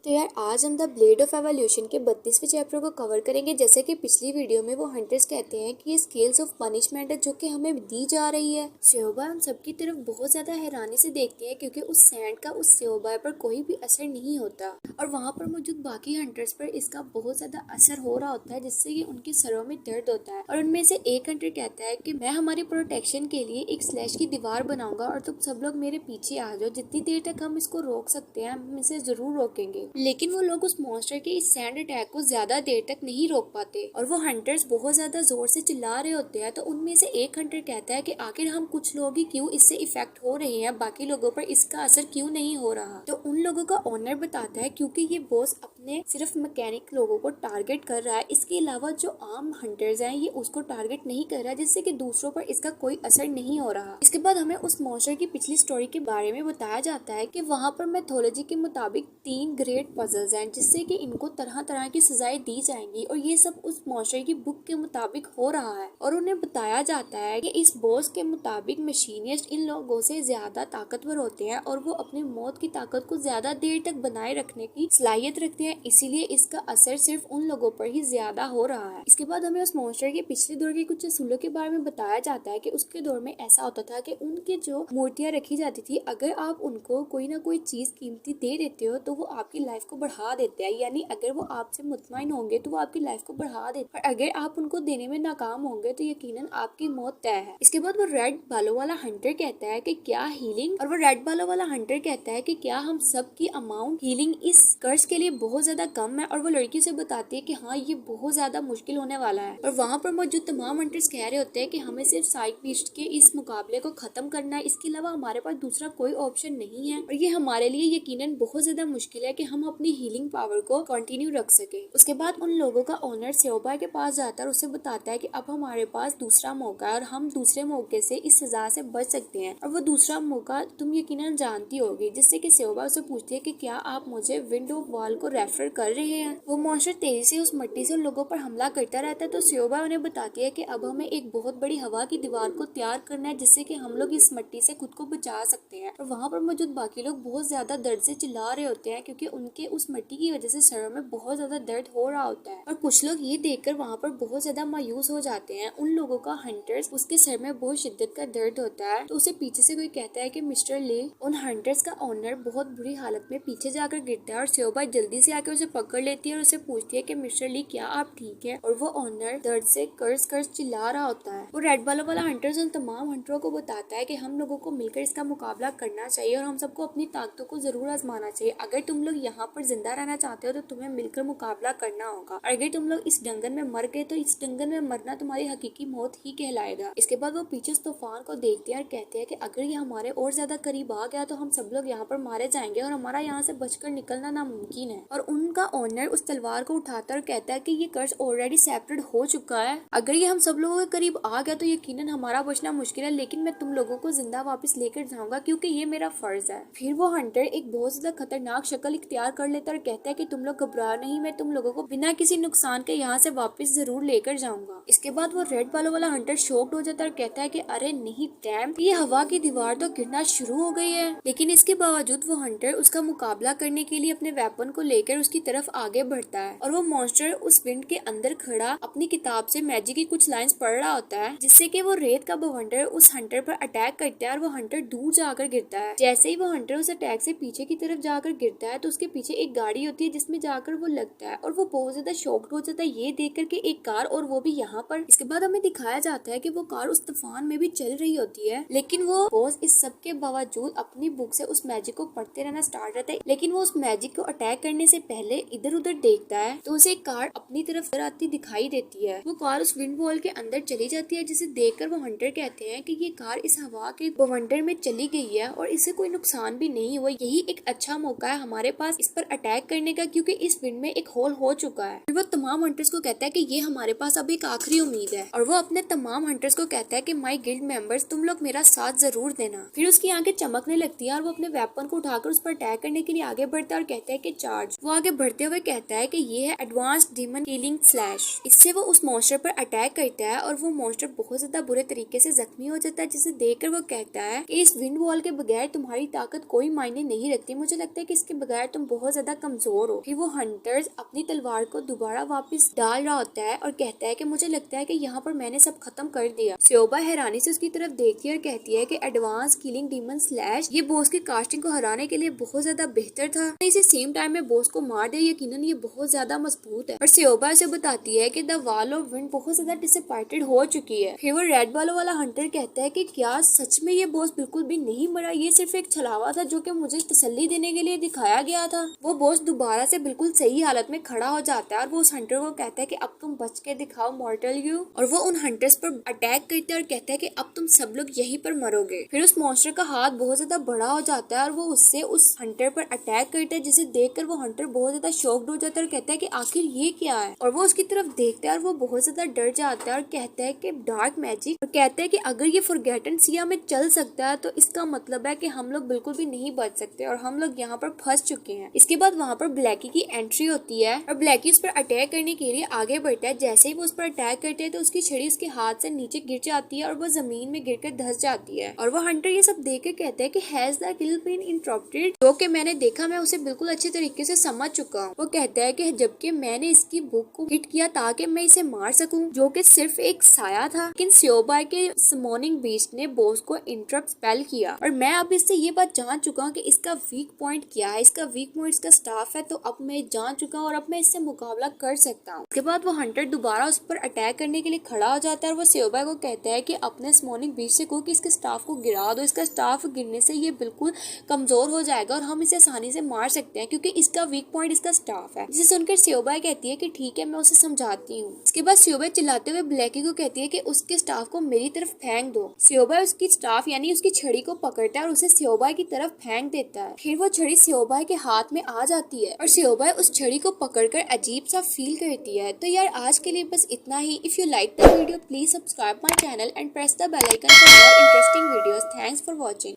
तो यार आज हम द ब्लेड ऑफ एवोल्यूशन के 32वें चैप्टर को कवर करेंगे। जैसे कि पिछली वीडियो में वो हंटर्स कहते हैं कि ये स्केल्स ऑफ पनिशमेंट है जो कि हमें दी जा रही है। स्योबाय हम सबकी तरफ बहुत ज्यादा हैरानी से देखते हैं क्योंकि उस सैंड का उस स्योबाय पर कोई भी असर नहीं होता और वहाँ पर मौजूद बाकी हंटर्स पर इसका बहुत ज्यादा असर हो रहा होता है, जिससे कि उनके सरों में दर्द होता है। और उनमें से एक हंटर कहता है कि मैं हमारी प्रोटेक्शन के लिए एक स्लैश की दीवार बनाऊंगा और तुम सब लोग मेरे पीछे आ जाओ। जितनी देर तक हम इसको रोक सकते हैं हम इसे जरूर रोकेंगे। लेकिन वो लोग उस मॉन्स्टर के इस सैंड अटैक को ज्यादा देर तक नहीं रोक पाते और वो हंटर्स बहुत ज्यादा जोर से चिल्ला रहे होते हैं। तो उनमें से एक हंटर कहता है कि आखिर हम कुछ लोग ही क्यों इससे इफेक्ट हो रहे हैं, बाकी लोगों पर इसका असर क्यों नहीं हो रहा। तो उन लोगों का ऑनर बताता है क्योंकि ये बॉस अपने सिर्फ मैकेनिक लोगों को टारगेट कर रहा है, इसके अलावा जो आम हंटर्स हैं ये उसको टारगेट नहीं कर रहा, जिससे कि दूसरों पर इसका कोई असर नहीं हो रहा। इसके बाद हमें उस मॉन्स्टर की पिछली स्टोरी के बारे में बताया जाता है कि वहाँ पर मैथोलॉजी के मुताबिक 3 ग्रेट पजल्स हैं जिससे कि इनको तरह तरह की सजाएं दी जाएंगी और ये सब उस मॉन्स्टर की बुक के मुताबिक हो रहा है। और उन्हें बताया जाता है कि इस बॉस के मुताबिक मशीनिस्ट इन लोगों से ज्यादा ताकतवर होते हैं और वो अपनी मौत की ताकत को ज्यादा देर तक बनाए रखने की सलाहियत रखते हैं, इसीलिए इसका असर सिर्फ उन लोगों पर ही ज्यादा हो रहा है। इसके बाद हमें उस मॉन्स्टर के पिछले दौर के कुछ असूलों के बारे में बताया जाता है कि उसके दौर में ऐसा होता था कि उनके जो मूर्तियां रखी जाती थी, अगर आप उनको कोई ना कोई चीज कीमती दे देते हो तो वो आपकी लाइफ को बढ़ा देते हैं। यानी अगर वो आपसे मुतमईन होंगे तो वो आपकी लाइफ को बढ़ा देते हैं, और अगर आप उनको देने में नाकाम होंगे तो यकीनन आपकी मौत तय है। इसके बाद वो रेड बालों वाला हंटर कहता है कि क्या हीलिंग, और वो रेड बालों वाला हंटर कहता है कि क्या हम सब की अमाउंट हीलिंग इस कर्ज के लिए बहुत ज्यादा कम है। और वो लड़की से बताती है कि हाँ ये बहुत ज्यादा मुश्किल होने वाला है। और वहाँ पर मौजूद तमाम हंटर्स कह रहे होते हैं कि हमें सिर्फ साइड बीस्ट के इस मुकाबले को खत्म करना है, इसके अलावा हमारे पास दूसरा कोई ऑप्शन नहीं है और ये हमारे लिए यकीनन बहुत ज्यादा मुश्किल है कि हम अपनी हीलिंग पावर को कंटिन्यू रख सके। उसके बाद उन लोगों का ओनर स्योबाय के पास जाता है और उसे बताता है कि अब हमारे पास दूसरा मौका है और हम दूसरे मौके से इस सजा से बच सकते हैं। और वो दूसरा मौका तुम यकीनन जानती होगी, जिससे कि स्योबाय उसे पूछती है कि क्या आप मुझे विंड ऑफ वॉल को रेफर कर रहे हैं। वो मॉन्स्टर तेजी से उस मिट्टी से उन लोगों पर हमला करता रहता है। तो स्योबाय उन्हें बताती है कि अब हमें एक बहुत बड़ी हवा की दीवार को तैयार करना है जिससे कि हम लोग इस मिट्टी से खुद को बचा सकते हैं। और वहाँ पर मौजूद बाकी लोग बहुत ज्यादा दर्द से चिल्ला रहे होते हैं क्योंकि उनके उस मिट्टी की वजह से सरों में बहुत ज्यादा दर्द हो रहा होता है। और कुछ लोग ये देखकर वहाँ पर बहुत ज्यादा मायूस हो जाते हैं। उन लोगों का हंटर्स उसके सर में बहुत शिद्दत का दर्द होता है तो उसे पीछे से कोई कहता है कि मिस्टर ली। उन हंटर्स का ओनर बहुत बुरी हालत में पीछे जाकर गिरता है और स्योबाय जल्दी से आकर उसे पकड़ लेती है और उसे पूछती है कि मिस्टर ली क्या आप ठीक है। और वो ओनर दर्द से कर्ज कर्ज चिल्ला रहा होता है। वो रेड बालों वाला हंटर्स उन तमाम हंटरों को बताता है कि हम लोगों को मिलकर इसका मुकाबला करना चाहिए और हम सबको अपनी ताकतों को जरूर आजमाना चाहिए। अगर तुम लोग यहाँ पर जिंदा रहना चाहते हो तो तुम्हें मिलकर मुकाबला करना होगा, और अगर तुम लोग इस जंगल में मर गए तो इस जंगल में मरना तुम्हारी हकीकी मौत ही कहलाएगा। इसके बाद वो पीछे उस तूफान को देखते हैं और कहते हैं कि अगर ये हमारे और ज्यादा करीब आ गया तो हम सब लोग यहाँ पर मारे जाएंगे और हमारा यहाँ से बचकर निकलना नामुमकिन है। और उनका ओनर उस तलवार को उठाता और कहता है कि ये कर्ज ऑलरेडी सेपरेट हो चुका है, अगर ये हम सब लोगों के करीब आ गया तो यकीनन हमारा बचना मुश्किल है, लेकिन मैं तुम लोगों को जिंदा वापस लेकर जाऊंगा क्योंकि ये मेरा फर्ज है। फिर वो हंटर एक बहुत ज्यादा खतरनाक शक्ल इख्तियार कर लेता और कहता है कि तुम लोग घबराओ नहीं, मैं तुम लोगों को बिना किसी नुकसान के यहाँ से वापस जरूर लेकर जाऊंगा। इसके बाद वो रेड बालों वाला हंटर शॉक्ड हो जाता है और कहता है कि अरे नहीं डैम, ये हवा की दीवार तो गिरना शुरू हो गई है। लेकिन इसके बावजूद वो हंटर उसका मुकाबला करने के लिए अपने वेपन को लेकर उसकी तरफ आगे बढ़ता है और वो मॉन्स्टर उस विंड के अंदर खड़ा अपनी किताब से मैजिक की कुछ लाइंस पढ़ रहा होता है, जिससे कि वो रेत का बवंडर उस हंटर पर अटैक करता है और वो हंटर दूर जाकर गिरता है। जैसे ही वो हंटर उस अटैक से पीछे की तरफ जाकर गिरता है तो उसके पीछे एक गाड़ी होती है जिसमें जाकर वो लगता है और वो बहुत ज्यादा शॉक्ड हो जाता है ये देख कर के एक कार, और वो भी यहाँ पर। इसके बाद हमें दिखाया जाता है कि वो कार उस तूफान में भी चल रही होती है, लेकिन वो बॉस इस सब के बावजूद अपनी बुक से उस मैजिक को पढ़ते रहना स्टार्ट करता है। लेकिन वो उस मैजिक को अटैक करने से पहले इधर उधर देखता है तो उसे एक कार अपनी तरफ आती दिखाई देती है। वो कार उस विंड वॉल के अंदर चली जाती है, जिसे देखकर वो हंटर कहते हैं कि ये कार इस हवा के बवंडर में चली गई है और इसे कोई नुकसान भी नहीं हुआ, यही एक अच्छा मौका है हमारे पास इस पर अटैक करने का क्योंकि इस विंड में एक होल हो चुका है। फिर वो तमाम हंटर्स को कहता है कि ये हमारे पास अब एक आखिरी उम्मीद है, और वो अपने तमाम हंटर्स को कहता है कि माय गिल्ड मेंबर्स तुम लोग मेरा साथ जरूर देना। फिर उसकी आंखें चमकने लगती है और वो अपने वेपन को उठाकर उस पर अटैक करने के लिए आगे बढ़ता है और कहता है कि चार्ज। वो आगे बढ़ते हुए कहता है कि ये है एडवांस डीमन किलिंग स्लैश। इससे वो उस मॉन्स्टर पर अटैक करता है और वो मॉन्स्टर बहुत ज्यादा बुरे तरीके से जख्मी हो जाता है, जिसे देखकर वो कहता है कि इस विंड वॉल के बगैर तुम्हारी ताकत कोई मायने नहीं रखती, मुझे लगता है कि इसके बगैर तुम बहुत ज्यादा कमजोर हो। फिर वो हंटर्स अपनी तलवार को दोबारा वापस डाल रहा होता है और कहता है कि मुझे लगता है कि यहाँ पर मैंने सब खत्म कर दिया। स्योबा हैरानी से उसकी तरफ देखती है और कहती है कि एडवांस किलिंग डीमन स्लैश ये बॉस की कास्टिंग को हराने के लिए बहुत ज्यादा बेहतर था, इसे सेम टाइम में बॉस को मार दे, यकीनन ये बहुत ज्यादा मजबूत है। और स्योबा से बताती है कि द वॉल ऑफ विंड बहुत ज्यादा डिसअपॉइंटेड हो चुकी है। फिर वो रेड बालों वाला हंटर कहता है कि क्या सच में ये बॉस बिल्कुल भी नहीं मरा, ये सिर्फ एक छलावा था जो कि मुझे तसल्ली देने के लिए दिखाया गया था। वो बॉस दोबारा से बिल्कुल सही हालत में खड़ा हो जाता है और वो उस हंटर को कहता है कि अब तुम बच के दिखाओ मॉर्टल यू, और वो उन हंटर्स पर अटैक करता है और कहता है कि अब तुम सब लोग यहीं पर मरोगे। फिर उस मॉन्स्टर का हाथ बहुत ज्यादा बड़ा हो जाता है और वो उससे उस हंटर पर अटैक करता है, जिसे देखकर वो हंटर बहुत ज्यादा शॉक्ड हो जाता है और कहता है कि आखिर ये क्या है। और वो उसकी तरफ देखता है और वो बहुत ज्यादा डर जाता है और कहता है कि डार्क मैजिक, और कहता है कि अगर ये फॉरगेटन सिया में चल सकता है तो इसका मतलब है कि हम लोग बिल्कुल भी नहीं बच सकते और हम लोग यहाँ पर फंस चुके हैं। इसके बाद वहाँ पर ब्लैकी की एंट्री होती है और ब्लैकी उस पर अटैक करने के लिए आगे बढ़ता है। जैसे ही वो उस पर अटैक करते हैं तो उसकी छड़ी उसके हाथ से नीचे गिर जाती है और वो जमीन में गिरकर धंस जाती है। और वो हंटर ये सब देख के कहता है कि has the kill been interrupted, जो कि मैंने देखा मैं उसे बिल्कुल अच्छे तरीके से समझ चुका हूँ। वो कहता है कि जबकि मैंने इसकी बुक को हिट किया ताकि मैं इसे मार सकूं, जो कि सिर्फ एक साया था, लेकिन स्योबा के समोनिंग बीस्ट ने बॉस को इंटरप्ट स्पेल किया और मैं अब इससे ये बात जान चुका हूँ कि इसका वीक पॉइंट क्या है। इसका वीक पॉइंट इसका स्टाफ है, तो अब मैं जान चुका हूँ और अब मैं इससे मुकाबला कर सकता हूँ। उसके बाद वो हंटर दोबारा उस पर अटैक करने के लिए खड़ा हो जाता है और वो स्योबा को कहता है कि अपने समोनिंग बीस्ट से कहो कि इसके स्टाफ को गिरा दो, इसका स्टाफ गिरने से ये बिल्कुल कमजोर हो जाएगा और हम इसे आसानी से मार सकते हैं क्योंकि इसका वीक पॉइंट इसका स्टाफ है। जिसे सुनकर स्योबा कहती है कि ठीक है मैं उसे समझाती हूँ। इसके बाद स्योबा चिल्लाते हुए ब्लैकी को कहती है कि उसके स्टाफ को मेरी तरफ फेंक दो। स्योबा उसकी स्टाफ यानी उसकी छड़ी को पकड़ता है और उसे स्योबा की तरफ फेंक देता है। फिर वो छड़ी स्योबा के हाथ में आ जाती है और स्योबा उस छड़ी को पकड़कर अजीब सा फील करती है। तो यार आज के लिए बस इतना ही। If you like the video please subscribe my channel and press the bell icon for more interesting videos. Thanks for watching.